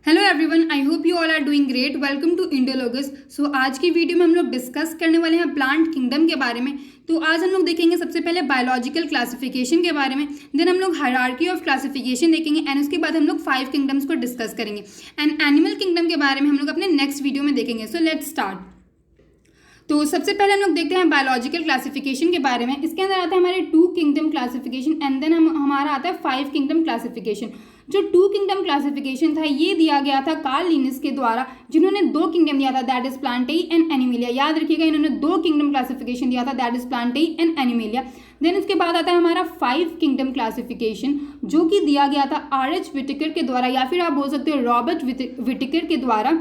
Hello everyone, I hope you all are doing great. Welcome to Indologus. सो आज की video में हम लोग डिस्कस करने वाले हैं प्लांट किंगडम के बारे में। तो आज हम लोग देखेंगे सबसे पहले बायोलॉजिकल क्लासिफिकेशन के बारे में, देन हम लोग हायरार्की ऑफ क्लासिफिकेशन देखेंगे एंड उसके बाद हम लोग 5 किंगडम्स को डिस्कस करेंगे एंड एनिमल किंगडम के बारे में हम लोग अपने नेक्स्ट वीडियो में देखेंगे। So let's start. तो सबसे पहले हम लोग देखते हैं बायोलॉजिकल क्लासिफिकेशन के बारे में। इसके अंदर आता है हमारे 2 किंगडम क्लासिफिकेशन एंड देन हमारा आता है 5 किंगडम क्लासिफिकेशन। जो 2 किंगडम क्लासिफिकेशन था ये दिया गया था कार्ल लिनिस के द्वारा, जिन्होंने 2 किंगडम दिया था, that is plantae and animalia. याद रखिएगा, इन्होंने 2 किंगडम क्लासिफिकेशन दिया था, that is plantae and animalia. Then उसके बाद आता है हमारा 5 किंगडम क्लासिफिकेशन, जो कि दिया गया था आर.एच. व्हिटेकर के द्वारा, या फिर आप बोल सकते हो रॉबर्ट व्हिटेकर के द्वारा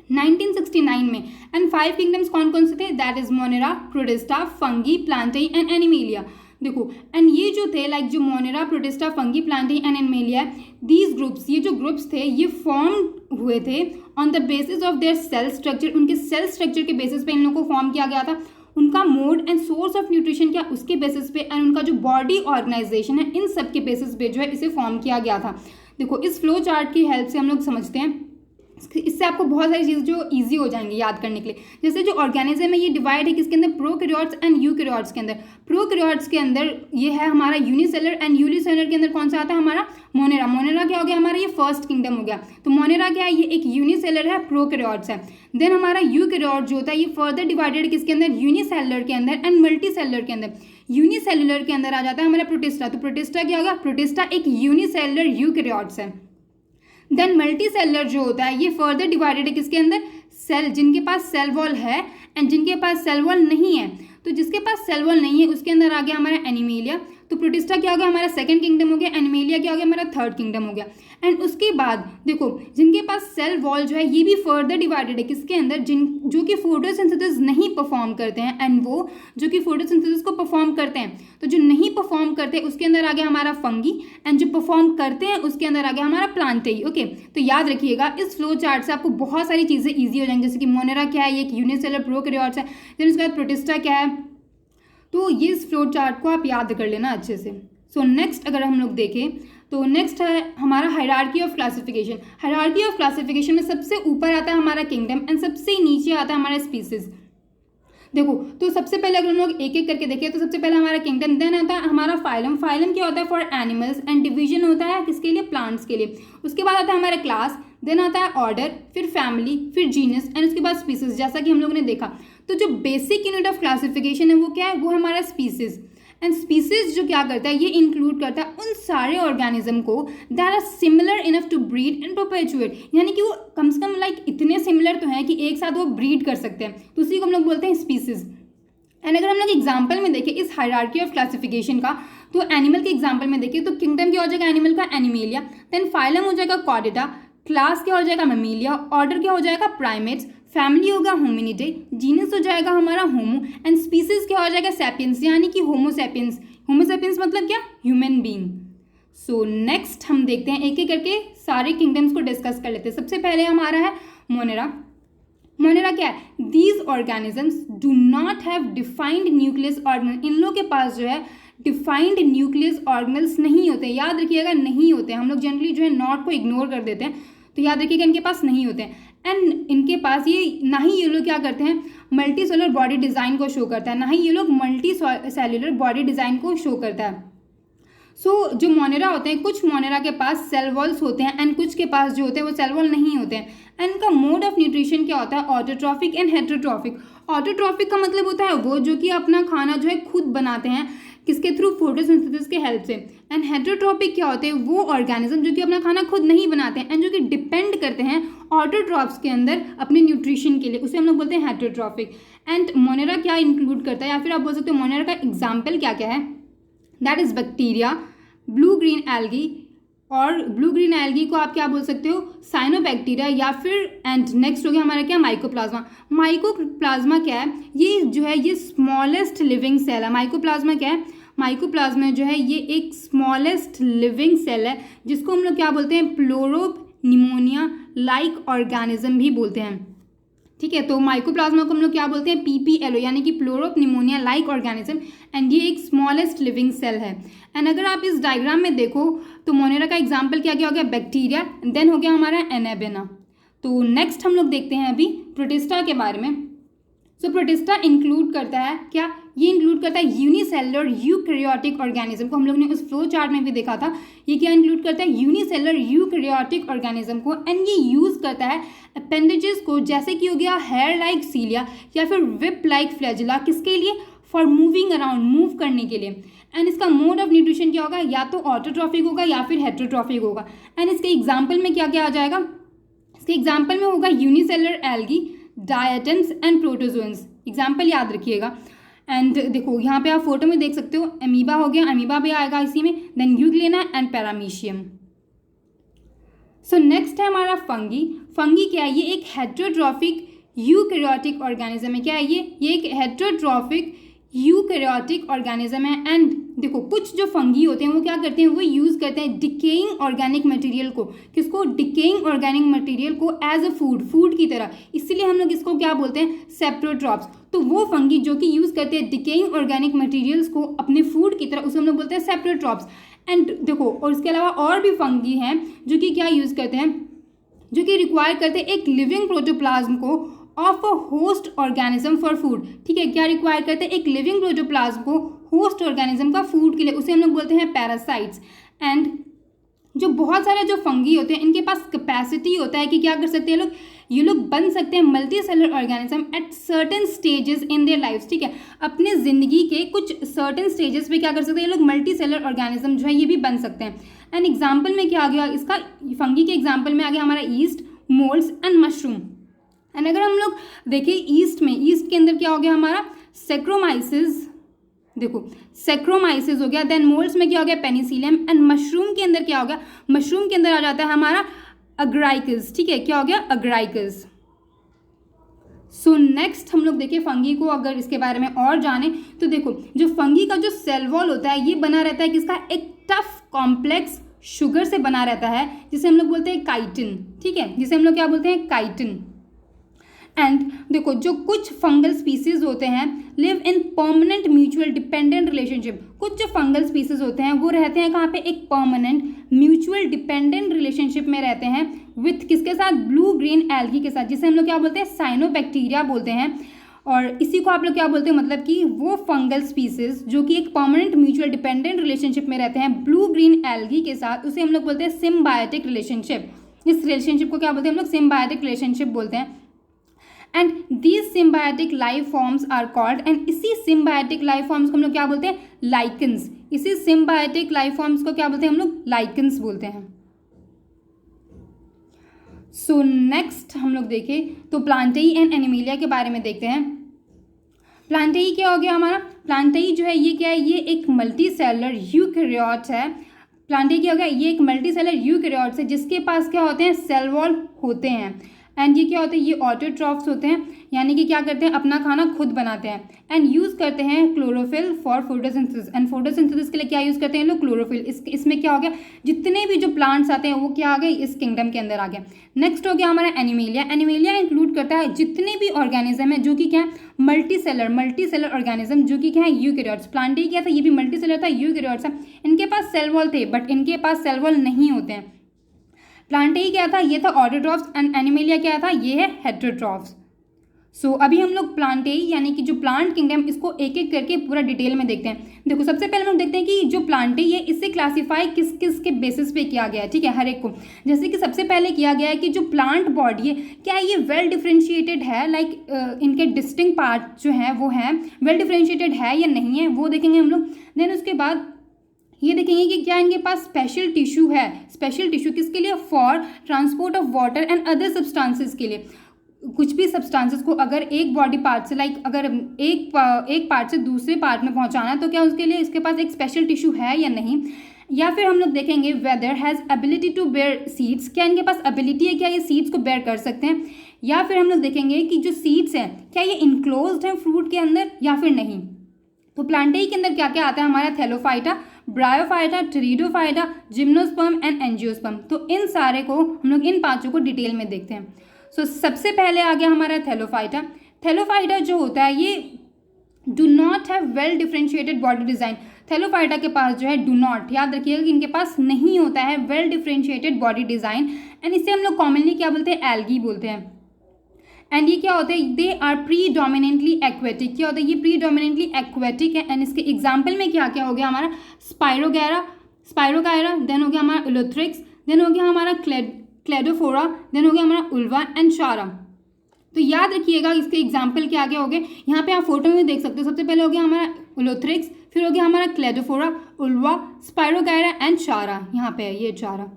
1969 में। एंड 5 किंगडम्स कौन कौन से थे, that is monera, protista, fungi, plantae and animalia. देखो, एंड ये जो थे लाइक जो monera, protista, fungi, plantae and animalia, these groups, ये जो ग्रुप्स थे ये फॉर्म हुए थे on the basis of their cell structure. उनके सेल स्ट्रक्चर के बेसिस पे इन लोगों को फॉर्म किया गया था। उनका mode and source of nutrition क्या, उसके बेसिस पे, एंड उनका जो बॉडी ऑर्गेनाइजेशन है, इन सब के बेसिस पे जो है इसे फॉर्म किया गया था। देखो, इस फ्लो चार्ट की हेल्प से हम लोग समझते हैं, इससे आपको बहुत सारी चीज़ जो इजी हो जाएंगी याद करने के लिए। जैसे जो ऑर्गेनिज्म है ये डिवाइड है किसके अंदर, प्रोकैरियोट्स एंड यूकैरियोट्स के अंदर। प्रोकैरियोट्स के अंदर ये है हमारा यूनिसेलर, एंड यूनिसेलर के अंदर कौन सा आता है हमारा मोनेरा। मोनेरा क्या हो गया हमारा, ये फर्स्ट किंगडम हो गया। तो मोनेरा क्या है, ये एक यूनिसेलर है, प्रोकैरियोट्स है। देन हमारा यूकैरियोट जो होता है ये फर्दर डिवाइडेड किसके अंदर, यूनिसेलर के अंदर एंड मल्टीसेलर के अंदर। यूनिसेलुलर के अंदर आ जाता है हमारा प्रोटिस्टा। तो प्रोटिस्टा क्या होगा, प्रोटिस्टा एक यूनिसेलर यूकैरियोट्स है। देन मल्टी सेलर जो होता है ये फर्दर डिवाइडेड है किसके अंदर, सेल, जिनके पास सेल वॉल है एंड जिनके पास सेल वॉल नहीं है। तो जिसके पास सेल वॉल नहीं है उसके अंदर आ गया हमारा एनिमेलिया। तो प्रोटिस्टा क्या हो गया हमारा सेकंड किंगडम हो गया, एनिमेलिया क्या हो गया हमारा थर्ड किंगडम हो गया। एंड उसके बाद देखो, जिनके पास सेल वॉल जो है ये भी फर्दर डिवाइडेड है किसके अंदर, जो कि फोटोसिंथेसिस नहीं परफॉर्म करते हैं, एंड वो जो कि फोटोसिंथेसिस को परफॉर्म करते हैं। तो जो नहीं परफॉर्म करते उसके अंदर आ गया हमारा फंगी, एंड जो परफॉर्म करते हैं उसके अंदर आ गया हमारा प्लांटेई। ओके, तो याद रखिएगा इस फ्लो चार्ट से आपको बहुत सारी चीज़ें ईजी हो जाएंगी। जैसे कि मोनेरा क्या है, ये एक यूनिसेलर प्रोकैरियोट्स है। देन उसके बाद प्रोटिस्टा क्या है। तो ये इस फ्लो चार्ट को आप याद कर लेना अच्छे से। सो नेक्स्ट अगर हम लोग देखें तो नेक्स्ट है हमारा hierarchy of classification. Hierarchy of classification में सबसे ऊपर आता है हमारा किंगडम एंड सबसे नीचे आता है हमारा स्पीसीज। देखो, तो सबसे पहले अगर हम लोग एक एक करके देखें तो सबसे पहले हमारा किंगडम, देन आता है हमारा फाइलम। फाइलम क्या होता है, फॉर एनिमल्स, एंड डिवीजन होता है किसके लिए, प्लांट्स के लिए। उसके बाद आता है हमारा क्लास, देन आता है ऑर्डर, फिर फैमिली, फिर जीनस एंड उसके बाद स्पीसीज, जैसा कि हम लोगों ने देखा। तो जो बेसिक यूनिट ऑफ क्लासिफिकेशन है वो क्या है, वो है हमारा स्पीसीज। एंड स्पीसीज जो क्या करता है, ये इंक्लूड करता है उन सारे ऑर्गेनिज्म को that are similar enough to breed and perpetuate, यानी कि वो कम से कम लाइक इतने सिमिलर तो हैं कि एक साथ वो ब्रीड कर सकते हैं। तो उसी को हम लोग बोलते हैं स्पीसीज। एंड अगर हम लोग एग्जाम्पल में देखें इस हायरार्की ऑफ क्लासिफिकेशन का, तो एनिमल के एग्जाम्पल में देखें तो किंगडम क्या हो जाएगा एनिमल का, एनिमेलिया। देन फाइलम हो जाएगा कॉर्डेटा, क्लास क्या हो जाएगा मेमिलिया, ऑर्डर क्या हो जाएगा प्राइमेट्स, फैमिली होगा होमिनिडे, जीनस हो जाएगा हमारा होमो, एंड स्पीसीज क्या हो जाएगा सैपियंस, यानी कि होमोसैपियंस। होमोसैपियंस मतलब क्या, ह्यूमन बीइंग। सो नेक्स्ट हम देखते हैं एक एक करके सारे किंगडम्स को डिस्कस कर लेते हैं। सबसे पहले हमारा है मोनेरा। मोनेरा क्या है, these organisms do not have defined nucleus organelle. इन लोगों के पास जो है डिफाइंड न्यूक्लियस ऑर्गेनल्स नहीं होते। याद रखिएगा नहीं होते, हम लोग जनरली जो है नॉट को इग्नोर कर देते हैं, तो याद रखिएगा इनके पास नहीं होते हैं। एंड इनके पास ये ना ही ये लोग क्या करते हैं मल्टी सेलुलर बॉडी डिज़ाइन को शो करता है, ना ही ये लोग मल्टी सेलुलर बॉडी डिज़ाइन को शो करता है। सो जो मोनेरा होते हैं, कुछ मोनेरा के पास सेल वॉल्स होते हैं एंड कुछ के पास जो होते हैं वो सेल वॉल नहीं होते हैं। एंड इनका मोड ऑफ न्यूट्रिशन क्या होता है, ऑटोट्रॉफिक एंड हेटेरोट्रॉफिक। ऑटोट्रॉफिक का मतलब होता है वो जो कि अपना खाना जो है खुद बनाते हैं, किसके थ्रू, फोटोसिंथेसिस के हेल्प से। एंड हेटेरोट्रॉपिक क्या होते हैं, वो ऑर्गेनिज्म जो कि अपना खाना खुद नहीं बनाते हैं एंड जो कि डिपेंड करते हैं ऑटोट्रॉफ्स के अंदर अपने न्यूट्रिशन के लिए, उसे हम लोग बोलते हैं हेटेरोट्रॉपिक। एंड मोनेरा क्या इंक्लूड करता है, या फिर आप बोल सकते हो मोनेरा का एग्जाम्पल क्या क्या है, that is bacteria, blue green algae, और ब्लू ग्रीन एल्गी को आप क्या बोल सकते हो, साइनोबैक्टीरिया, या फिर एंड नेक्स्ट हो गया हमारा क्या, माइकोप्लाज्मा। माइकोप्लाज्मा क्या है, ये जो है ये स्मॉलेस्ट लिविंग सेल है। माइकोप्लाज्मा क्या है, माइकोप्लाज्मा जो है ये एक स्मॉलेस्ट लिविंग सेल है, जिसको हम लोग क्या बोलते हैं, प्लोरोनिमोनिया लाइक ऑर्गेनिज्म भी बोलते हैं। ठीक है। तो माइकोप्लाज्मा को हम लोग क्या बोलते हैं, PPLO यानी कि प्लोरोपनिमोनिया लाइक ऑर्गेनिज्म, एंड ये एक स्मॉलेस्ट लिविंग सेल है। एंड अगर आप इस डायग्राम में देखो तो मोनेरा का एग्जाम्पल क्या क्या हो गया, बैक्टीरिया, देन हो गया हमारा एनाबेना। तो नेक्स्ट हम लोग देखते हैं अभी प्रोटिस्टा के बारे में। सो प्रोटिस्टा इंक्लूड करता है क्या, ये इंक्लूड करता है यूनिसेलुलर यूकैरियोटिक ऑर्गेनिज्म को। हम लोग ने उस फ्लो चार्ट में भी देखा था, ये क्या इंक्लूड करता है, यूनिसेलुलर यूकैरियोटिक ऑर्गेनिज्म को। एंड ये यूज करता है अपेंडेजेस को, जैसे कि हो गया हेयर लाइक सीलिया या फिर विप लाइक फ्लैजिला, किसके लिए, फॉर मूविंग अराउंड, मूव करने के लिए। एंड इसका मोड ऑफ न्यूट्रिशन क्या होगा, या तो ऑटोट्रॉफिक होगा या फिर हेटेरोट्रॉफिक होगा। एंड इसके एग्जाम्पल में क्या क्या आ जाएगा, इसके एग्जाम्पल में होगा unicellular algae, diatoms and protozoans, example याद रखिएगा। एंड देखो यहाँ पे आप फोटो में देख सकते हो, अमीबा हो गया, अमीबा भी आएगा इसी में, then euglena and paramecium. So next है हमारा फंगी। फंगी क्या है, ये एक हेटेरोट्रॉफिक यूकैरियोटिक ऑर्गेनिज्म है। क्या है ये एक हेटेरोट्रॉफिक यूकैरियोटिक ऑर्गेनिज्म है। एंड देखो कुछ जो फंगी होते हैं वो क्या करते हैं, वो यूज़ करते हैं डिकेइंग ऑर्गेनिक मटेरियल को, किसको, डिकेइंग ऑर्गेनिक मटेरियल को एज अ फूड की तरह, इसीलिए हम लोग इसको क्या बोलते हैं, सेप्रोट्रॉप्स। तो वो फंगी जो कि यूज़ करते हैं डिकेइंग ऑर्गेनिक मटेरियल्स को अपने फूड की तरह, उसे हम लोग बोलते हैं सेप्रोट्रॉप्स। एंड देखो और इसके अलावा और भी फंगी हैं जो कि क्या यूज़ करते हैं, जो कि रिक्वायर करते हैं एक लिविंग प्रोटोप्लाज्म को of a host organism for food. ठीक है, क्या रिक्वायर करते हैं, एक लिविंग प्रोटोप्लाज्म को होस्ट ऑर्गेनिज्म का फूड के लिए, उसे हम लोग बोलते हैं पैरासाइट्स। एंड जो बहुत सारे जो फंगी होते हैं इनके पास कैपेसिटी होता है कि क्या कर सकते हैं ये लोग बन सकते हैं multi cellular organism at certain stages in their lifes. ठीक है, अपने ज़िंदगी के कुछ सर्टेन स्टेजेस पे क्या कर सकते हैं ये लोग मल्टी सेलर ऑर्गेनिज्म जो है ये भी बन सकते हैं। एंड एग्जाम्पल में क्या आ गया इसका, फंगी के एग्जाम्पल में आ गया हमारा east, moulds and mushroom. And अगर हम लोग देखें ईस्ट के अंदर क्या हो गया हमारा, सेक्रोमाइसिस, देखो सेक्रोमाइसिस हो गया। देन मोल्ड्स में क्या हो गया, पेनिसिलियम। एंड मशरूम के अंदर क्या हो गया, मशरूम के अंदर आ जाता है हमारा अग्राइकस। ठीक है, क्या हो गया, अग्राइकस। सो नेक्स्ट हम लोग देखें फंगी को, अगर इसके बारे में और जाने तो देखो जो फंगी का जो सेल वॉल होता है ये बना रहता है किसका, एक टफ कॉम्प्लेक्स शुगर से बना रहता है जिसे हम लोग बोलते हैं काइटिन। ठीक है, जिसे हम लोग क्या बोलते हैं, काइटिन। एंड देखो जो कुछ फंगल स्पीसीज होते हैं live in permanent mutual dependent relationship. कुछ जो फंगल स्पीसीज होते हैं वो रहते हैं कहाँ पे, एक परमानेंट म्यूचुअल डिपेंडेंट रिलेशनशिप में रहते हैं विथ किसके साथ, ब्लू ग्रीन एल्गी के साथ, जिसे हम लोग क्या बोलते हैं, साइनोबैक्टीरिया बोलते हैं। और इसी को आप लोग क्या बोलते हैं, मतलब कि वो फंगल स्पीसीज जो कि एक परमानेंट म्यूचुअल डिपेंडेंट रिलेशनशिप में रहते हैं ब्लू ग्रीन एल्गी के साथ, उसे हम लोग बोलते हैं सिम्बायोटिक रिलेशनशिप। इस रिलेशनशिप को क्या बोलते हैं हम लोग, सिम्बायोटिक रिलेशनशिप बोलते हैं। And these symbiotic life forms are called, and इसी सिम्बायोटिक लाइफ फॉर्म्स को हम लोग क्या बोलते हैं, लाइकन्स। इसी सिम्बायोटिक लाइफ फॉर्म्स को क्या बोलते हैं हम लोग, लाइकन्स बोलते हैं। सो नेक्स्ट हम लोग देखें तो प्लांटेई एंड एनिमेलिया के बारे में देखते हैं। प्लांटेई क्या हो गया हमारा, प्लांटेई जो है ये क्या है, ये एक मल्टी सेलर यूकैरियोट है। प्लांटेई क्या हो गया, ये एक मल्टी सेलर यूकैरियोट है जिसके पास क्या होते हैं, सेल वॉल होते हैं। एंड ये क्या होते हैं, ये ऑटोट्रॉफ्स होते हैं, यानी कि क्या करते हैं, अपना खाना खुद बनाते हैं। एंड यूज़ करते हैं chlorophyll for photosynthesis. And photosynthesis के लिए क्या यूज़ करते हैं लोग, क्लोरोफिल। इसमें क्या हो गया, जितने भी जो प्लांट्स आते हैं वो क्या आ गए, इस किंगडम के अंदर आ गया। नेक्स्ट हो गया हमारा एनिमेलिया। एनिमेलिया इंक्लूड करता है जितने भी ऑर्गेनिज्म है जो कि क्या है, मल्टी सेलर ऑर्गेनिज्म जो कि क्या है, यूकैरियोट्स। प्लांटेई क्या था, ये भी मल्टी सेलर था, यूकैरियोट्स है। इनके पास सेल वॉल थे बट इनके पास सेल वॉल नहीं होते हैं। प्लांटेई क्या था, ये था ऑटोट्रॉफ्स, एंड एनिमेलिया क्या था, ये है हेटेरोट्रॉफ्स। सो अभी हम लोग प्लांटेई यानी कि जो प्लांट किंगडम, इसको एक एक करके पूरा डिटेल में देखते हैं। देखो सबसे पहले हम लोग देखते हैं कि जो प्लांटेई है इससे क्लासीफाई किस किस के बेसिस पे किया गया है। ठीक है, हर एक को, जैसे कि सबसे पहले किया गया है कि जो प्लांट बॉडी है क्या ये वेल डिफ्रेंशिएटेड है, लाइक इनके डिस्टिंक्ट पार्ट जो हैं वो हैं वेल डिफ्रेंशिएटेड है या नहीं है, वो देखेंगे हम लोग। देन उसके बाद ये देखेंगे कि क्या इनके पास स्पेशल टिश्यू है। स्पेशल टिश्यू किसके लिए, for transport of water and other substances के लिए। कुछ भी सब्सटेंसेस को अगर एक बॉडी पार्ट से, लाइक अगर एक पार्ट से दूसरे पार्ट में पहुंचाना है तो क्या उसके लिए इसके पास एक स्पेशल टिश्यू है या नहीं। या फिर हम लोग देखेंगे whether has ability to bear seeds, क्या इनके पास एबिलिटी है, क्या ये सीड्स को बेयर कर सकते हैं। या फिर हम लोग देखेंगे कि जो सीड्स हैं क्या ये इनक्लोज्ड हैं फ्रूट के अंदर या फिर नहीं। तो प्लांटेई के अंदर क्या क्या आता है हमारा, Thallophyta, bryophyta, pteridophyta, gymnosperm and angiosperm. तो इन सारे को हम लोग इन पांचों को डिटेल में देखते हैं। सो सबसे पहले आ गया हमारा थैलोफाइटा। थैलोफाइटा जो होता है ये do not have well differentiated body design. Thallophyta के पास जो है डू नॉट, याद रखिएगा कि इनके पास नहीं होता है well differentiated body design, and इसे हम लोग कॉमनली क्या बोलते हैं, एल्गी बोलते हैं। एंड ये क्या होता है, दे आर प्रीडोमिनेंटली एक्वेटिक। क्या होता है, ये प्रीडोमिनेंटली एक्वेटिक है। एंड इसके एग्जाम्पल में क्या क्या हो गया हमारा, स्पायरोकायरा, देन हो गया हमारा उलोथ्रिक्स, देन हो गया हमारा क्लेडोफोरा, देन हो गया हमारा उल्वा एंड शारा। तो याद रखिएगा इसके एग्जाम्पल क्या क्या हो गए, यहाँ पे आप फोटो में देख सकते हो। सबसे पहले हो गया हमारा उलोथ्रिक्स, फिर हो गया हमारा क्लेडोफोरा, उल्वा, स्पायरोकायरा एंड शारा, यहाँ पे है ये शारा।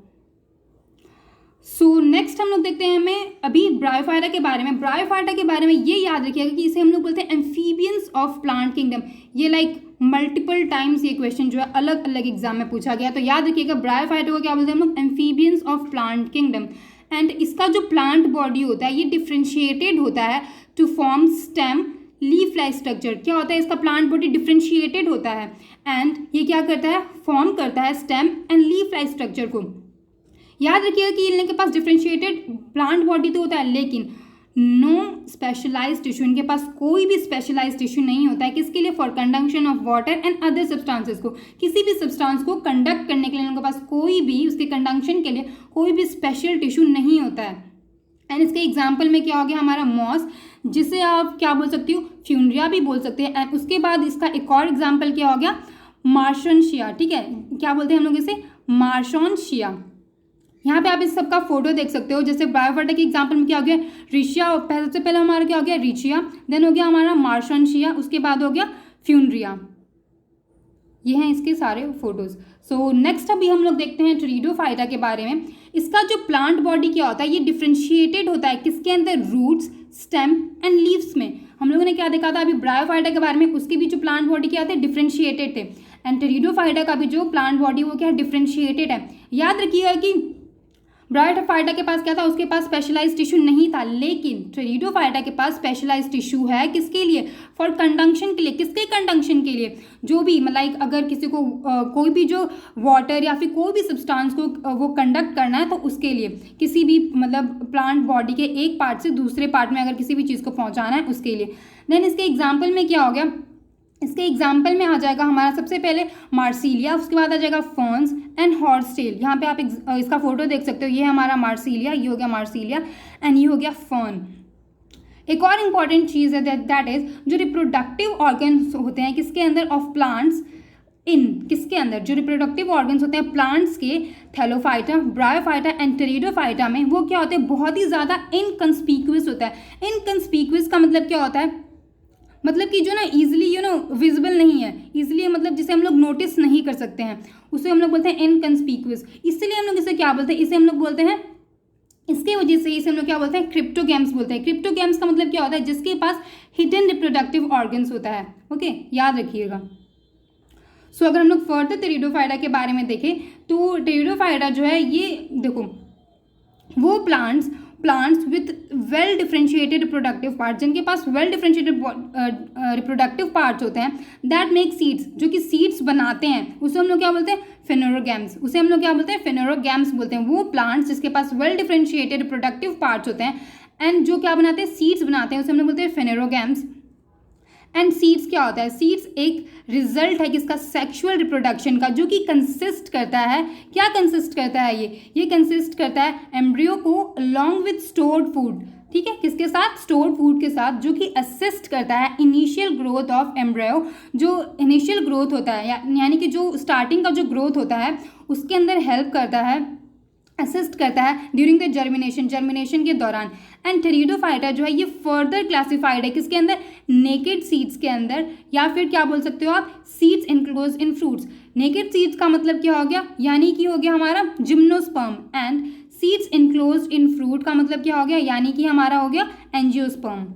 सो नेक्स्ट हम लोग देखते हैं हमें अभी ब्रायोफाइटा के बारे में। ब्रायोफाइटा के बारे में ये याद रखिएगा कि इसे हम लोग बोलते हैं एम्फीबियंस ऑफ प्लांट किंगडम। ये लाइक मल्टीपल टाइम्स ये क्वेश्चन जो है अलग अलग एग्जाम में पूछा गया, तो याद रखिएगा ब्रायोफाइटा को क्या बोलते हैं हम लोग, amphibians of plant kingdom. And इसका जो प्लांट बॉडी होता है ये डिफ्रेंशिएटेड होता है to form stem leaf like structure. क्या होता है, इसका प्लांट बॉडी डिफ्रेंशिएटेड होता है एंड ये क्या करता है, फॉर्म करता है stem and leaf like structure को। याद रखिएगा कि इनके पास डिफ्रेंशिएटेड प्लांट बॉडी तो होता है लेकिन नो स्पेशलाइज्ड टिश्यू, इनके पास कोई भी स्पेशलाइज्ड टिश्यू नहीं होता है। किसके लिए, for conduction of water and other substances को, किसी भी सब्सटेंस को कंडक्ट करने के लिए इनके पास कोई भी, उसके कंडक्शन के लिए कोई भी स्पेशल टिश्यू नहीं होता है। एंड इसके एग्जाम्पल में क्या हो गया हमारा मॉस, जिसे आप क्या बोल सकती हो, फ्यूनरिया भी बोल सकते हैं। एंड उसके बाद इसका एक और एग्जाम्पल क्या हो गया, मार्शनशिया। ठीक है, क्या बोलते हैं हम लोग इसे, मार्शनशिया। यहाँ पे आप इस सबका फोटो देख सकते हो। जैसे ब्रायोफाइटा के एग्जाम्पल में क्या हो गया, रिशिया, सबसे पहले हमारा क्या हो गया, रिचिया, देन हो गया हमारा मार्शनशिया, उसके बाद हो गया फ्यूनरिया। ये हैं इसके सारे फोटोज। सो नेक्स्ट अभी हम लोग देखते हैं टेरिडोफाइटा के बारे में। इसका जो प्लांट बॉडी क्या होता है, ये डिफ्रेंशिएटेड होता है किसके अंदर, रूट्स, स्टेम एंड लीव्स में। हम लोगों ने क्या देखा था अभी ब्रायोफाइटा के बारे में, उसके भी जो प्लांट बॉडी क्या थे, डिफ्रेंशिएटेड थे। एंड टेरिडोफाइटा का भी जो प्लांट बॉडी वो क्या है, डिफ्रेंशिएटेड है। याद रखिएगा कि ब्रायोफाइटा के पास क्या था, उसके पास स्पेशलाइज्ड टिश्यू नहीं था, लेकिन टेरिडोफाइटा के पास स्पेशलाइज्ड टिश्यू है। किसके लिए, फॉर कंडक्शन के लिए। किसके कंडक्शन के लिए, जो भी लाइक अगर किसी को कोई भी जो वाटर या फिर कोई भी सब्सटेंस को वो कंडक्ट करना है तो उसके लिए, किसी भी मतलब प्लांट बॉडी के एक पार्ट से दूसरे पार्ट में अगर किसी भी चीज़ को पहुँचाना है उसके लिए। देन इसके एग्जाम्पल में क्या हो गया, इसके एग्जाम्पल में आ जाएगा हमारा सबसे पहले मार्सिलिया, उसके बाद आ जाएगा फर्न्स एंड हॉर्सटेल। यहाँ पे आप इसका फोटो देख सकते हो, ये है हमारा मार्सिलिया, ये हो गया मार्सिलिया एंड ये हो गया फर्न। एक और इम्पॉर्टेंट चीज़ है दैट इज जो रिप्रोडक्टिव ऑर्गन्स होते हैं किसके अंदर, ऑफ प्लांट्स इन, किसके अंदर, जो रिप्रोडक्टिव ऑर्गन्स होते हैं प्लांट्स के, थैलोफाइटा, ब्रायोफाइटा एंड टेरिडोफाइटा में, वो क्या होते हैं, बहुत ही ज़्यादा इनकन्स्पीक्यूअस होता है। इनकन्स्पीक्यूअस का मतलब क्या होता है, मतलब कि जो ना ईजिली विजिबल नहीं है, ईजिली मतलब जिसे हम लोग नोटिस नहीं कर सकते हैं, उसे हम लोग बोलते हैं इनकन्स्पीक्यूअस। इसलिए हम लोग इसे क्या बोलते हैं, इसे हम लोग बोलते हैं, इसके वजह से इसे हम लोग क्या बोलते हैं, क्रिप्टोगैम्स बोलते हैं। क्रिप्टोगैम्स का मतलब क्या होता है, जिसके पास हिडन रिप्रोडक्टिव ऑर्गन्स होता है। ओके, याद रखिएगा। सो अगर हम लोग फर्दर टेरिडोफाइटा के बारे में देखें तो टेरिडोफाइटा जो है ये देखो, वो plants with well differentiated reproductive part, जिनके पास वेल डिफ्रेंशिएटेड रिप्रोडक्टिव पार्ट्स होते हैं, दैट मेक सीड्स, जो कि सीड्स बनाते हैं, उसे हम लोग क्या बोलते हैं, फेनोरोगैम्स। उसे हम लोग क्या बोलते हैं, फेनोरोगैम्स बोलते हैं। वो प्लांट्स जिसके पास वेल डिफ्रेंशिएटेड रिप्रोडक्टिव पार्ट्स होते हैं एंड जो क्या बनाते हैं, सीड्स बनाते हैं, उसे हम लोग बोलते हैं फेनोरोगैम्स। एंड सीड्स क्या होता है, सीड्स एक रिजल्ट है किसका, सेक्सुअल रिप्रोडक्शन का, जो कि कंसिस्ट करता है, क्या कंसिस्ट करता है, ये कंसिस्ट करता है एम्ब्रियो को अलॉन्ग विथ स्टोर्ड फूड। ठीक है, किसके साथ, स्टोर्ड फूड के साथ, जो कि असिस्ट करता है इनिशियल ग्रोथ ऑफ एम्ब्रियो। जो इनिशियल ग्रोथ होता है यानी कि जो स्टार्टिंग का जो ग्रोथ होता है उसके अंदर हेल्प करता है, असिस्ट करता है ड्यूरिंग द जर्मिनेशन के दौरान। एंड टेरिडोफाइटा जो है ये फर्दर क्लासिफाइड है किसके अंदर, नेकेड सीड्स के अंदर, या फिर क्या बोल सकते हो आप, seeds enclose in fruits. Naked seeds का मतलब क्या हो गया, यानी कि हो गया हमारा gymnosperm, and seeds enclose in fruit का मतलब क्या हो गया, यानी कि हमारा हो गया एंजियोस्पर्म।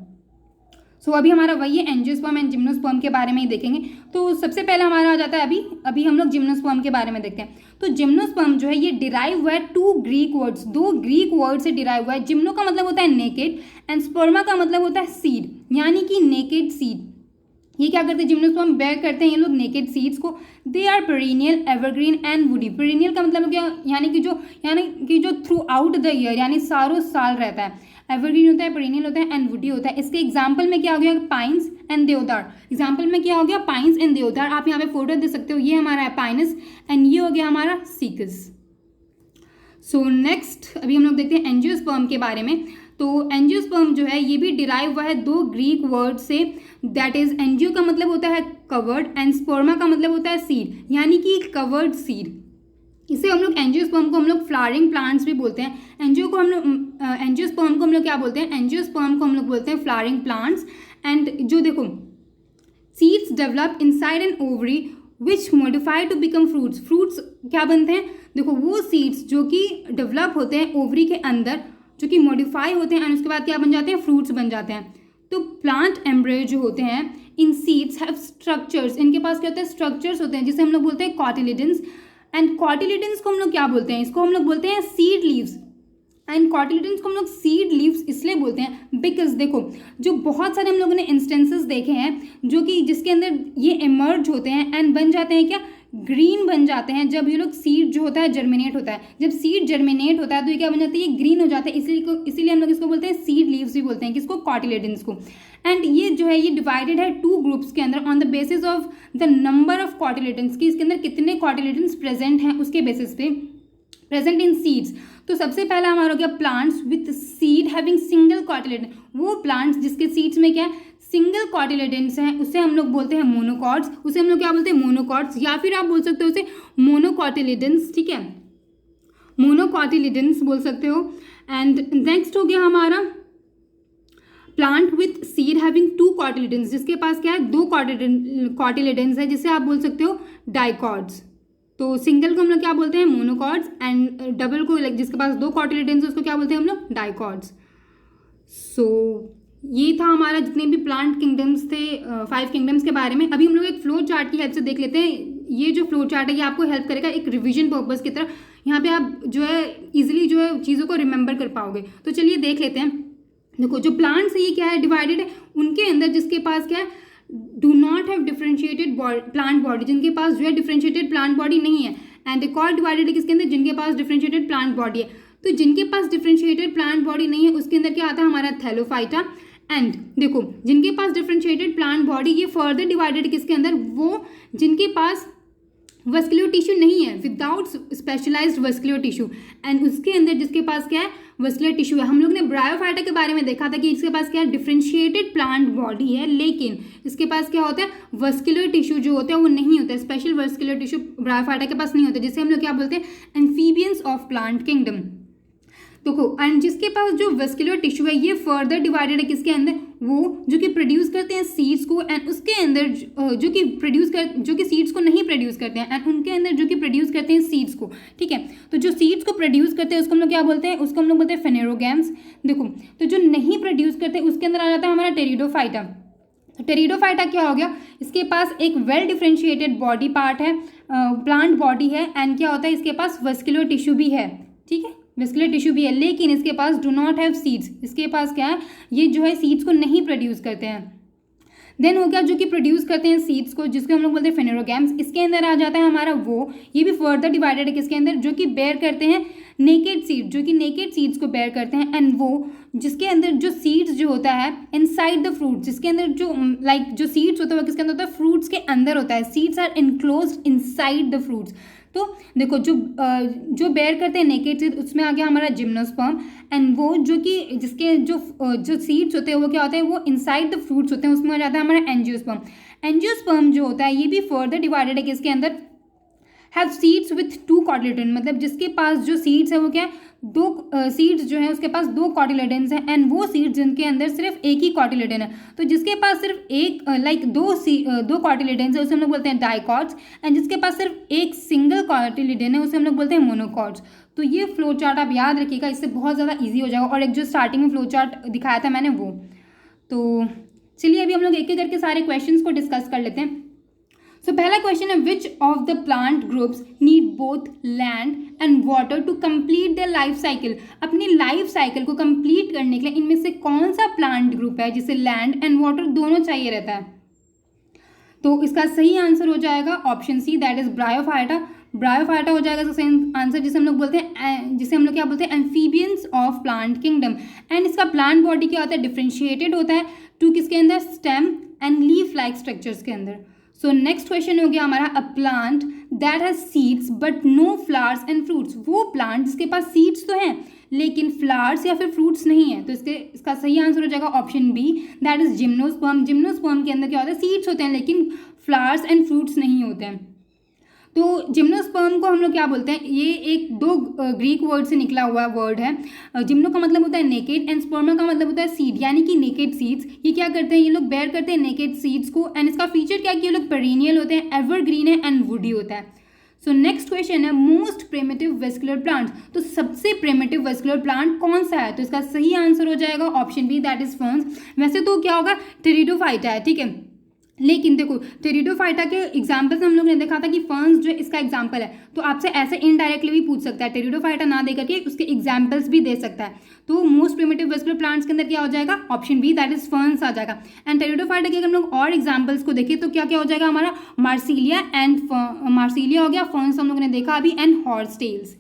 सो अभी हमारा वही है, एंजियोस्पर्म एंड जिम्नोस्पर्म के बारे में ही देखेंगे। तो सबसे पहले हमारा आ जाता है अभी हम लोग जिम्नोस्पर्म के बारे में देखते हैं। तो जिम्नोस्पर्म जो है ये डिराइव हुआ है 2 ग्रीक वर्ड्स, 2 ग्रीक वर्ड से डिराइव हुआ है। जिम्नो का मतलब होता है नेकेड एंड स्पर्मा का मतलब होता है सीड, यानी कि नेकेड सीड। ये क्या करते हैं, जिम्नोस्पर्म बेयर करते हैं ये लोग नेकेड सीड्स को। They are perennial, evergreen and woody. Perennial का मतलब क्या, यानी कि जो थ्रू आउट द ईयर, यानी सालों साल रहता है। एवरग्रीन होता है, पेरिनियल होता है एंड वुडी होता है। इसके एग्जाम्पल में क्या हो गया, पाइन्स एंड देवदार। एग्जाम्पल में क्या हो गया, पाइन्स एंड देवदार। आप यहाँ पे फोटो दे सकते हो, ये हमारा है पाइनस एंड ये हो गया हमारा सिकस। सो नेक्स्ट अभी हम लोग देखते हैं एंजियोस्पर्म के बारे में। तो एंजियोस्पर्म जो है ये भी डिराइव हुआ है दो ग्रीक वर्ड से, दैट इज एंजियो का मतलब होता है कवर्ड एंड स्पर्मा का मतलब होता है सीड, यानी कि कवर्ड सीड। इसे हम लोग एंजियोस्पर्म को हम लोग फ्लावरिंग प्लांट्स भी बोलते हैं। एंजियोस्पर्म को हम लोग क्या बोलते हैं, एंजियोस्पर्म को हम लोग बोलते हैं फ्लावरिंग प्लांट्स। एंड जो देखो seeds develop inside an ovary which modify to become fruits. Fruits क्या बनते हैं, देखो वो सीड्स जो कि डेवलप होते हैं ओवरी के अंदर, जो कि मॉडिफाई होते हैं एंड उसके बाद क्या बन जाते हैं, फ्रूट्स बन जाते हैं। तो प्लांट एम्ब्रियो जो होते हैं इन सीड्स हैव स्ट्रक्चर्स, इनके पास क्या होता है, स्ट्रक्चर्स होते हैं जिसे हम लोग बोलते हैं कॉटिलिडन्स। एंड कॉटिलिडन्स को हम लोग क्या बोलते हैं, इसको हम लोग बोलते हैं सीड लीव्स। एंड कॉटिलिडन्स को हम लोग सीड लीव्स इसलिए बोलते हैं बिकॉज देखो जो बहुत सारे हम लोगों ने इंस्टेंसेस देखे हैं जो कि जिसके अंदर ये इमर्ज होते हैं एंड बन जाते हैं क्या, ग्रीन बन जाते हैं। जब ये लोग सीड जो होता है जर्मिनेट होता है, जब सीड जर्मिनेट होता है तो ये क्या बन जाता है, ये ग्रीन हो जाता है। इसीलिए हम लोग इसको बोलते हैं सीड लीव्स भी बोलते हैं, किसको, कॉटिलिडन्स को। एंड ये जो है ये डिवाइडेड है टू ग्रुप्स के अंदर on the basis of the number of cotyledons, की इसके अंदर कितने कॉटिलिडन्स प्रेजेंट हैं उसके बेसिस पे, प्रेजेंट इन सीड्स। तो सबसे पहला हमारा हो गया plants with seed having single cotyledon. वो प्लांट्स जिसके सीड्स में क्या है, सिंगल कॉटिलिडन्स हैं, उसे हम लोग बोलते हैं मोनोकॉट्स। उसे हम लोग क्या बोलते हैं, मोनोकॉट्स, या फिर आप बोल सकते हो उसे मोनोकॉटिलिडन्स, ठीक है, मोनोकॉटिलिडन्स बोल सकते हो। एंड नेक्स्ट हो गया हमारा plant with seed having two cotyledons, जिसके पास क्या है, दो कॉटिलिडन्स है, जिसे आप बोल सकते हो डाइकॉट्स। तो सिंगल को हम लोग क्या बोलते हैं, मोनोकॉट्स, एंड डबल को जिसके पास दो कॉटिलिडन्स है उसको क्या बोलते हैं हम लोग, डाइकॉट्स। सो ये था हमारा जितने भी प्लांट किंगडम्स थे, 5 किंगडम्स के बारे में। अभी हम लोग एक फ्लो चार्ट की हेल्प से देख लेते हैं। ये जो फ्लो चार्ट है ये आपको हेल्प करेगा एक रिवीजन पर्पस की तरह, यहाँ पे आप जो है इजीली जो है चीज़ों को रिमेंबर कर पाओगे। तो चलिए देख लेते हैं। देखो जो प्लांट्स है ये क्या है, डिवाइडेड है, उनके अंदर जिसके पास क्या है, do not have differentiated plant body, जिनके पास जो है डिफरेंशिएटेड प्लांट बॉडी नहीं है। एंड एक और डिवाइडेड है किसके अंदर, जिनके पास डिफरेंशिएटेड प्लांट बॉडी है। तो जिनके पास डिफरेंशिएटेड प्लांट बॉडी नहीं है उसके अंदर क्या आता है हमारा थैलोफाइटा। एंड देखो जिनके पास डिफरेंशिएटेड प्लांट बॉडी, ये फर्दर डिवाइडेड किसके अंदर, वो जिनके पास वस्कुलर टिश्यू नहीं है, without specialised vascular tissue. And उसके अंदर जिसके पास क्या है, वस्कुलर टिश्यू है। हम लोग ने ब्रायोफाइटा के बारे में देखा था कि इसके पास क्या है, डिफरेंशिएटेड प्लांट बॉडी है, लेकिन इसके पास क्या होता है, वस्कुलर टिश्यू जो होता है वो नहीं होता है, स्पेशल वस्कुलर टिश्यू ब्रायोफाइटा के पास नहीं होता, जिसे हम लोग क्या बोलते हैं, एम्फीबियंस ऑफ प्लांट किंगडम। देखो एंड जिसके पास जो वस्कुलर टिश्यू है ये फर्दर डिवाइडेड है किसके अंदर, वो जो कि प्रोड्यूस करते हैं सीड्स को, एंड उसके अंदर जो कि सीड्स को नहीं प्रोड्यूस करते हैं, एंड उनके अंदर जो कि प्रोड्यूस करते हैं सीड्स को, ठीक है। तो जो सीड्स को प्रोड्यूस करते हैं उसको हम लोग क्या बोलते हैं, उसको हम लोग बोलते हैं फेनेरोगैम्स। देखो तो जो नहीं प्रोड्यूस करते उसके अंदर आ जाता है हमारा टेरिडोफाइटा। तो टेरिडोफाइटा क्या हो गया, इसके पास एक वेल डिफरेंशिएटेड बॉडी पार्ट है, प्लांट बॉडी है, एंड क्या होता है इसके पास वस्कुलर टिश्यू भी है, ठीक है, वस्कुलर टिश्यू भी है, लेकिन इसके पास डू नॉट हैव सीड्स। इसके पास क्या है, ये जो है सीड्स को नहीं प्रोड्यूस करते हैं। देन हो गया जो कि प्रोड्यूस करते हैं सीड्स को, जिसको हम लोग बोलते हैं फेनेरोगैम्स। इसके अंदर आ जाता है हमारा वो, ये भी फर्दर डिवाइडेड है किसके अंदर, जो कि बेयर करते हैं नेकेड सीड, जो कि नेकेड सीड्स को बेयर करते हैं। एंड वो जिसके अंदर जो सीड्स जो होता है इनसाइड द फ्रूट, जिसके अंदर जो जो सीड्स होता है वो किसके अंदर होता है, फ्रूट्स के अंदर होता है। Seeds are enclosed inside the fruits. तो देखो जो बेयर करते हैं नेकेड सीड, उसमें आ गया हमारा जिम्नोस्पर्म। एंड वो जो कि जिसके जो सीड्स होते हैं वो क्या होते हैं, वो इनसाइड द फ्रूट्स होते हैं, उसमें आ जाता है हमारा एंजियोस्पर्म। एंजियोस्पर्म जो होता है ये भी फर्दर डिवाइडेड है किसके अंदर, have seeds with to cotyledon, मतलब जिसके पास जो सीड्स है वो क्या है, दो सीड्स जो है उसके पास दो कॉटिलिडन्स हैं, एंड वो सीड्स जिनके अंदर सिर्फ एक ही कॉटिलिडन है। तो जिसके पास सिर्फ एक दो कॉटिलिडन्स है उसे हम लोग बोलते हैं डाइकॉट्स, एंड जिसके पास सिर्फ एक सिंगल कॉटिलिडन है उसे हम लोग बोलते हैं मोनोकॉट्स। तो ये फ्लो चार्ट आप याद रखिएगा, इससे बहुत ज़्यादा ईजी हो जाएगा। और एक जो स्टार्टिंग में फ्लो चार्ट दिखाया था मैंने वो। तो चलिए अभी हम लोग एक एक करके सारे क्वेश्चंस को डिस्कस कर लेते हैं। सो पहला क्वेश्चन है, which of the plant groups need both land and water to complete their life cycle. अपनी लाइफ साइकिल को कंप्लीट करने के लिए इनमें से कौन सा प्लांट ग्रुप है जिसे लैंड एंड वाटर दोनों चाहिए रहता है। तो इसका सही आंसर हो जाएगा option C, that is bryophyta. Bryophyta हो जाएगा इसका सही आंसर, जिसे हम लोग बोलते हैं, जिसे हम लोग क्या बोलते हैं, amphibians of plant kingdom. And इसका प्लांट बॉडी क्या होता है, डिफ्रेंशिएटेड होता है टू किसके अंदर, stem and leaf like structures के अंदर। सो नेक्स्ट क्वेश्चन हो गया हमारा, a plant that has seeds but no flowers and fruits. वो प्लांट जिसके पास सीड्स तो हैं लेकिन फ्लावर्स या फिर फ्रूट्स नहीं है, तो इसका सही आंसर हो जाएगा option B, that is gymnosperm. Gymnosperm के अंदर क्या होता है, सीड्स होते हैं लेकिन फ्लावर्स एंड फ्रूट्स नहीं होते हैं। तो जिम्नोस्पर्म को हम लोग क्या बोलते हैं, ये एक दो ग्रीक वर्ड से निकला हुआ वर्ड है। जिम्नो का मतलब होता है नेकेड एंड स्पर्मा का मतलब होता है सीड, यानी कि नेकेड सीड्स। ये क्या करते हैं, ये लोग बेयर करते हैं नेकेड सीड्स को। एंड इसका फीचर क्या है कि ये लोग पेरिनियल होते हैं, एवरग्रीन है एंड वुडी होता है। सो नेक्स्ट क्वेश्चन है, मोस्ट प्रिमिटिव वेस्कुलर प्लांट्स। तो सबसे प्रिमिटिव वेस्कुलर प्लांट कौन सा है, तो इसका सही आंसर हो जाएगा option B, that is ferns. वैसे तो क्या होगा, टेरिडोफाइटा है, ठीक है, लेकिन देखो टेरिडोफाइटा के एग्जाम्पल्स हम लोग ने देखा था कि फर्न्स जो इसका एग्जाम्पल है, तो आपसे ऐसे इनडायरेक्टली भी पूछ सकता है, टेरिडोफाइटा ना दे करके उसके एग्जाम्पल्स भी दे सकता है। तो मोस्ट प्रिमिटिव वेस्कुलर प्लांट्स के अंदर क्या हो जाएगा, option B, that is ferns आ जाएगा। एंड टेरिडोफाइटा के अगर हम लोग और एग्जाम्पल्स को देखें तो क्या क्या हो जाएगा हमारा, मार्सिलिया एंड मार्सिलिया हो गया, फर्न्स हम लोगों ने देखा अभी, and horsetails.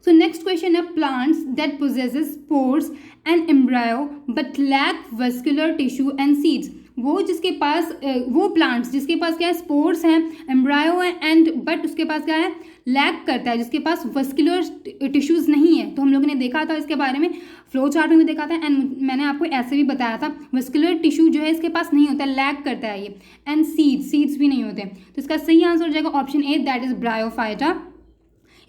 So next question है, plants that possesses spores and embryo but lack vascular tissue and seeds। वो जिसके पास वो प्लांट्स जिसके पास क्या है, स्पोर्स हैं, एम्ब्रायो है एंड बट उसके पास क्या है, लैक करता है, जिसके पास वस्कुलर टिश्यूज़ नहीं है। तो हम लोगों ने देखा था इसके बारे में, फ्लो चार्ट में भी देखा था एंड मैंने आपको ऐसे भी बताया था, वस्कुलर टिश्यू जो है इसके पास नहीं होता, लैक करता है ये। एंड सीड्स भी नहीं होते। तो इसका सही आंसर हो जाएगा option A, that is bryophyta.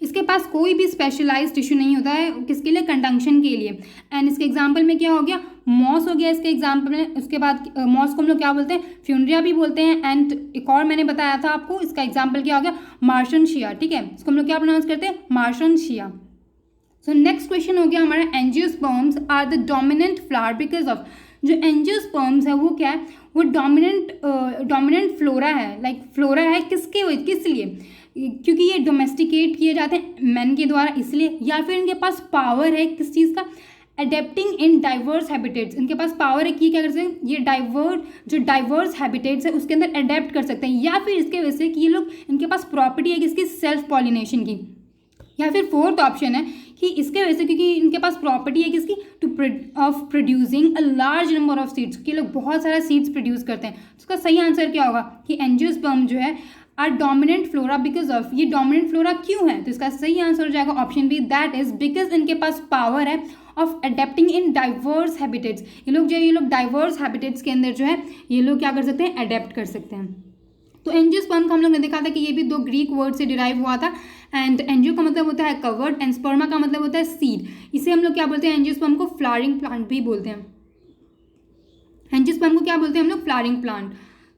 इसके पास कोई भी स्पेशलाइज्ड टिश्यू नहीं होता है, किसके लिए, कंडक्शन के लिए। एंड इसके एग्जांपल में क्या हो गया, मॉस हो गया इसके एग्जांपल में। उसके बाद मॉस को हम लोग क्या बोलते हैं, फ्यूनरिया भी बोलते हैं। एंड एक और मैंने बताया था आपको, इसका एग्जांपल क्या हो गया, मार्शनशिया, ठीक है, इसको हम लोग क्या प्रोनाउंस करते हैं, मार्शनशिया। सो नेक्स्ट क्वेश्चन हो गया हमारा, angiosperms are the dominant flower because of. जो एंजियोस्पर्म्स है वो क्या है, वो डोमिनेंट फ्लोरा है, लाइक फ्लोरा है किस लिए, क्योंकि ये डोमेस्टिकेट किए जाते हैं मैन के द्वारा इसलिए, या फिर इनके पास पावर है किस चीज़ का, अडेप्टिंग इन डाइवर्स हैबिटेट्स। इनके पास पावर है कि क्या कर सकते हैं, ये जो डाइवर्स हैबिटेट्स है उसके अंदर अडेप्ट कर सकते हैं, या फिर इसके वजह से कि ये लोग, इनके पास प्रॉपर्टी है किसकी, सेल्फ पॉलिनेशन की। या फिर फोर्थ ऑप्शन है कि इसके वजह से, क्योंकि इनके पास प्रॉपर्टी है किसकी, of producing a large number of seeds, कि लोग बहुत सारा सीड्स प्रोड्यूस करते हैं। तो इसका सही आंसर क्या होगा कि एंजियोस्पर्म जो है are dominant flora because of. ये डोमिनेंट फ्लोरा क्यों है, तो इसका सही आंसर हो जाएगा option B, that is because इनके पास पावर है of adapting in diverse habitats. ये लोग डाइवर्स हैबिटेट्स के अंदर जो है ये लोग क्या कर सकते हैं, अडेप्ट कर सकते हैं। तो एंजियोस्पर्म का हम लोग ने देखा था कि ये भी दो ग्रीक वर्ड से डिराइव हुआ था। एंड एंजियो का मतलब होता है कवर्ड एंड स्पर्मा का मतलब होता है सीड। इसे हम लोग क्या बोलते हैं, एंजियोस्पर्म को फ्लावरिंग प्लांट भी बोलते हैं। एंजियोस्पर्म को क्या बोलते हैं हम लोग, flowering plant.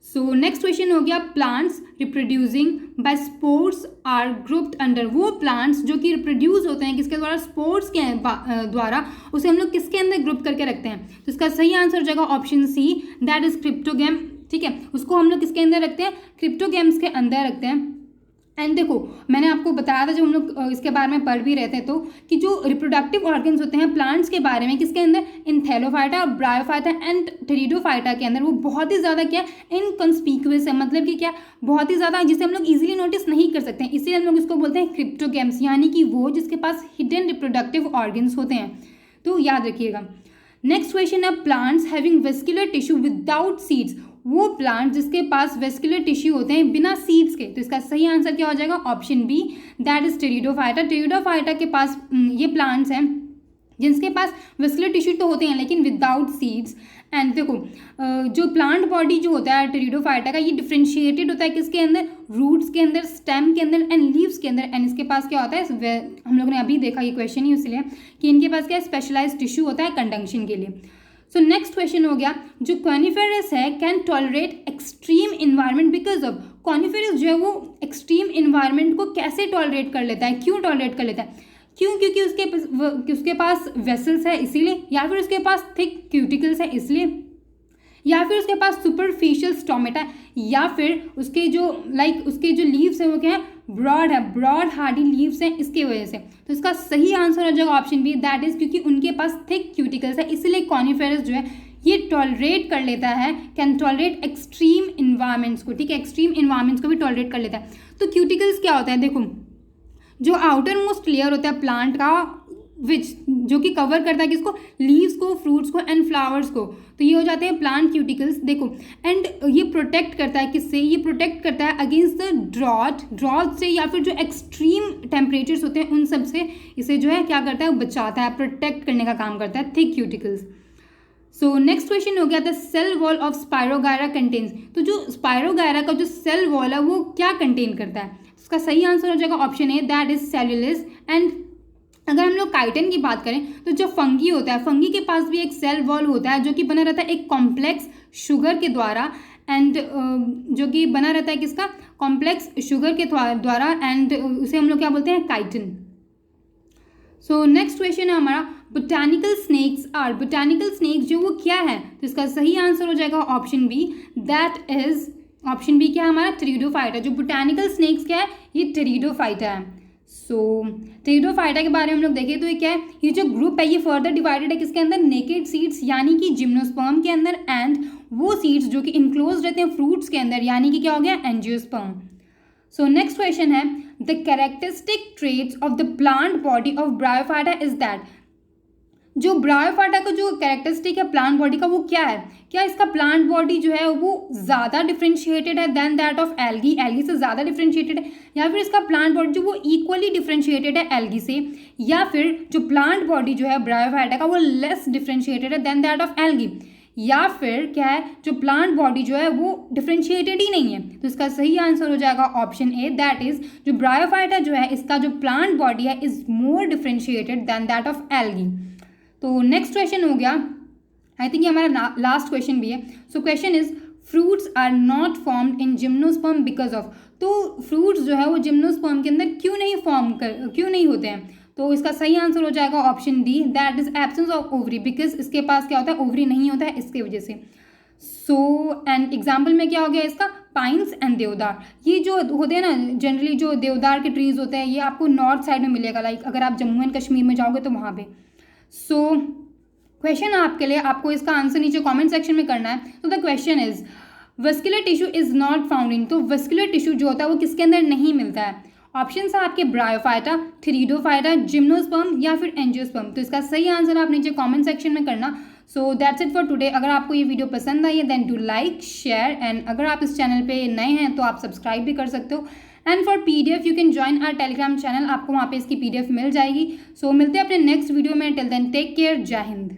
So next question हो गया, plants reproducing by spores are grouped under. वो प्लांट्स जो कि रिप्रोड्यूस होते हैं किसके द्वारा, स्पोर्स के द्वारा, उसे हम लोग किसके अंदर ग्रुप करके रखते हैं। तो इसका सही आंसर हो जाएगा option C, that is cryptogam, ठीक है, उसको हम लोग किसके अंदर रखते हैं, क्रिप्टोगैम्स के अंदर रखते हैं। एंड देखो मैंने आपको बताया था जब हम लोग इसके बारे में पढ़ भी रहे थे, तो कि जो रिप्रोडक्टिव ऑर्गन्स होते हैं प्लांट्स के बारे में किसके अंदर, इनथैलोफाइटा, ब्रायोफाइटा एंड टेरिडोफाइटा के अंदर, वो बहुत ही ज़्यादा क्या इनकॉन्स्पिक्यूअस है, मतलब कि क्या बहुत ही ज़्यादा जिसे हम लोग इजीली नोटिस नहीं कर सकते हैं, इसलिए हम लोग इसको बोलते हैं क्रिप्टोगैम्स, यानी कि वो जिसके पास हिडन रिप्रोडक्टिव ऑर्गन्स होते हैं। तो याद रखिएगा। नेक्स्ट क्वेश्चन है, plants having vascular tissue without seeds. वो प्लांट जिसके पास वेस्कुलर टिश्यू होते हैं बिना सीड्स के। तो इसका सही आंसर क्या हो जाएगा, option B, that is pteridophyta. Pteridophyta के पास ये प्लांट्स हैं जिनके पास वेस्कुलर टिश्यू तो होते हैं लेकिन विदाउट सीड्स। एंड देखो जो प्लांट बॉडी जो होता है टेरिडोफाइटा का, ये डिफ्रेंशिएटेड होता है किसके अंदर, रूट्स के अंदर, स्टेम के अंदर एंड लीव्स के अंदर। एंड इसके पास क्या होता है, हम लोगों ने अभी देखा ये क्वेश्चन ही इसलिए कि इनके पास क्या स्पेशलाइज्ड टिश्यू होता है कंडक्शन के लिए। सो नेक्स्ट क्वेश्चन हो गया, जो कॉनिफेरस है can tolerate extreme environment because of. Coniferous जो है वो एक्सट्रीम इन्वायरमेंट को कैसे टॉलरेट कर लेता है, क्यों टॉलरेट कर लेता है, क्यों, क्योंकि उसके पास वेसल्स है इसीलिए, या फिर उसके पास थिक क्यूटिकल्स है इसलिए, या फिर उसके पास सुपरफिशियल स्टोमेटा, या फिर उसके जो लीव्स हैं वो क्या है, ब्रॉड हार्डी लीव्स हैं इसके वजह से। तो इसका सही आंसर हो जाएगा ऑप्शन बी, दैट इज क्योंकि उनके पास थिक क्यूटिकल्स है, इसलिए कॉनिफेरस जो है ये टॉलरेट कर लेता है, कैन टॉलरेट एक्सट्रीम इन्वायरमेंट्स को, ठीक है, एक्सट्रीम इन्वायरमेंट्स को भी टॉलरेट कर लेता है। तो क्यूटिकल्स क्या होता है, देखो जो आउटर मोस्ट लेयर होता है प्लांट का, विच जो कि कवर करता है किसको, लीव्स को, फ्रूट्स को एंड फ्लावर्स को, तो ये हो जाते हैं प्लांट क्यूटिकल्स। देखो एंड ये प्रोटेक्ट करता है किससे, ये प्रोटेक्ट करता है अगेंस्ट द ड्रॉट से, या फिर जो एक्सट्रीम टेम्परेचर्स होते हैं उन सब से इसे जो है क्या करता है, बचाता है, प्रोटेक्ट करने का काम करता है thick cuticles. So next question हो गया the cell wall of spirogyra contains. तो जो स्पायरोगायरा का जो सेल वॉल है वो क्या कंटेन करता है, उसका सही आंसर हो जाएगा option A, that is cellulose. And अगर हम लोग काइटिन की बात करें तो जो फंगी होता है, फंगी के पास भी एक सेल वॉल होता है जो कि बना रहता है एक कॉम्प्लेक्स शुगर के द्वारा, एंड जो कि बना रहता है किसका, कॉम्प्लेक्स शुगर के द्वारा, एंड उसे हम लोग क्या बोलते हैं, काइटिन। सो नेक्स्ट क्वेश्चन है हमारा botanical snakes are, botanical snakes जो वो क्या है, तो इसका सही आंसर हो जाएगा option B, that is option B क्या है हमारा, टेरिडोफाइटा। जो बोटानिकल स्नेक्स क्या है, ये टेरिडोफाइटा है। सो टेरिडोफाइटा के बारे में हम लोग देखें तो ये क्या है, ये जो ग्रुप है ये फर्दर डिवाइडेड है किसके अंदर, नेकेड सीड्स यानी कि जिम्नोस्पर्म के अंदर, एंड वो सीड्स जो कि इनक्लोज रहते हैं फ्रूट्स के अंदर यानी कि क्या हो गया, एंजियोस्पर्म। सो नेक्स्ट क्वेश्चन है the characteristic traits of the plant body of bryophyta is that. जो ब्रायोफाइटा का जो कैरेक्टरिस्टिक है प्लांट बॉडी का वो क्या है, क्या इसका प्लांट बॉडी जो है वो ज़्यादा डिफ्रेंशिएटेड है than that of algae, algae से ज़्यादा डिफ्रेंशिएटेड है, या फिर इसका प्लांट बॉडी जो वो इक्वली डिफ्रेंशिएटेड है एल्गी से, या फिर जो प्लांट बॉडी जो है ब्रायोफाइटा का वो लेस डिफ्रेंशिएटेड है देन दैट ऑफ एल्गी, या फिर क्या है जो प्लांट बॉडी जो है वो डिफ्रेंशिएटेड ही नहीं है। तो इसका सही आंसर हो जाएगा ऑप्शन ए, दैट इज जो ब्रायोफाइटा जो है इसका जो प्लांट बॉडी है is more differentiated than that of algae. तो नेक्स्ट क्वेश्चन हो गया, आई थिंक ये हमारा लास्ट क्वेश्चन भी है। So question is fruits are not formed in gymnosperm because of. तो फ्रूट्स जो है वो जिम्नोस्पर्म के अंदर क्यों नहीं होते हैं, तो इसका सही आंसर हो जाएगा option D, that is absence of ovary, because इसके पास क्या होता है, ओवरी नहीं होता है इसके वजह से। सो एंड एग्जाम्पल में क्या हो गया इसका, पाइन्स एंड देवदार। ये जो होते हैं ना जनरली जो देवदार के ट्रीज होते हैं ये आपको नॉर्थ साइड में मिलेगा, लाइक अगर आप जम्मू एंड कश्मीर में जाओगे तो वहाँ पे। सो क्वेश्चन आपके लिए, आपको इसका आंसर नीचे कमेंट सेक्शन में करना है। तो the question is vascular tissue is not found in, तो वेस्कुलर टिश्यू जो होता है वो किसके अंदर नहीं मिलता है, ऑप्शन है आपके ब्रायोफाइटा, टेरिडोफाइटा, जिम्नोस्पर्म या फिर एंजियोस्पर्म। तो इसका सही आंसर आप नीचे कमेंट सेक्शन में करना। So that's it for today. अगर आपको ये वीडियो पसंद आई है then do like share, and अगर आप इस चैनल पे नए हैं तो आप सब्सक्राइब भी कर सकते हो। And for PDF you can join our Telegram channel, आपको वहाँ पे इसकी PDF मिल जाएगी। सो मिलते हैं अपने नेक्स्ट वीडियो में, टिल देन टेक केयर, जय हिंद।